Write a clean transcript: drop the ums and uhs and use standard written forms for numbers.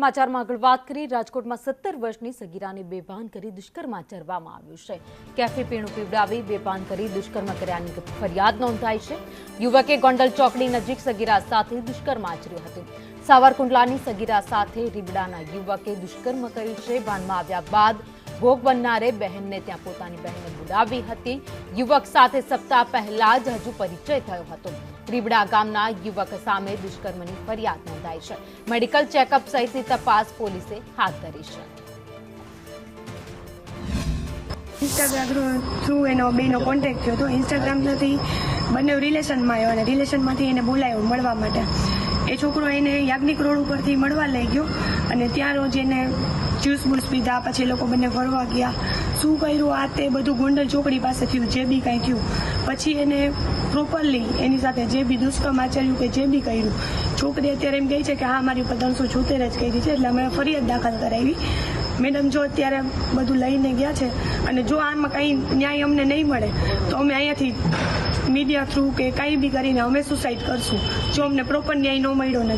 સમાચારમાં આગળ વાત કરી રાજકોટમાં 17 વર્ષની સગીરાને બેભાન કરી દુષ્કર્મ આચરવામાં આવ્યું છે। કેફે પીણું પીવડાવી બેભાન કરી દુષ્કર્મ કર્યાની ફરિયાદ નોંધાઈ છે। યુવકે ગોંડલ ચોકડી નજીક સગીરા સાથે દુષ્કર્મ આચર્યું હતું। સાવરકુંડલાની સગીરા સાથે રીબડાના યુવકે દુષ્કર્મ કર્યું છે। ભાનમાં આવ્યા બાદ ભોગ બનનારે બહેનને ત્યાં પોતાની બહેનને બોલાવી હતી। યુવક સાથે સપ્તાહ પહેલા જ હજુ પરિચય થયો હતો। રીબડા ગામના યુવક સામે દુષ્કર્મની ફરિયાદ નોંધાઈ છે। મેડિકલ ચેકઅપ સહિતની તપાસ પોલીસે હાથ ધરી છે। ઇન્સ્ટાગ્રામ થ્રુ એનો બેનો કોન્ટેક્ટ થયો હતો। ઇન્સ્ટાગ્રામથી બંને રિલેશનમાં આવ્યો અને રિલેશનમાંથી એને બોલાયો મળવા માટે। એ છોકરો એને યાજ્ઞિક રોડ ઉપરથી મળવા લઈ ગયો અને ત્યાં રોજ એને જ્યુસ બુસ પીધા। પછી એ લોકો બંને ફરવા ગયા। શું કર્યું આ તે બધું ગોંડલ ચોકડી પાસે થયું, જે બી કાંઈ થયું। પછી એને પ્રોપરલી એની સાથે જે બી દુષ્કર્મ આચર્યું કે જે બી કર્યું, છોકરી અત્યારે એમ કહે છે કે હા મારી ઉપર 376 જ કરી છે, એટલે અમે ફરિયાદ દાખલ કરાવી। મેડમ જો અત્યારે બધું લઈને ગયા છે અને જો આમાં કંઈ ન્યાય અમને નહીં મળે તો અમે અહીંયાથી મીડિયા થ્રુ કે કંઈ બી કરીને અમે સુસાઇડ કરશું, જો અમને પ્રોપર ન્યાય ન મળ્યો નથી।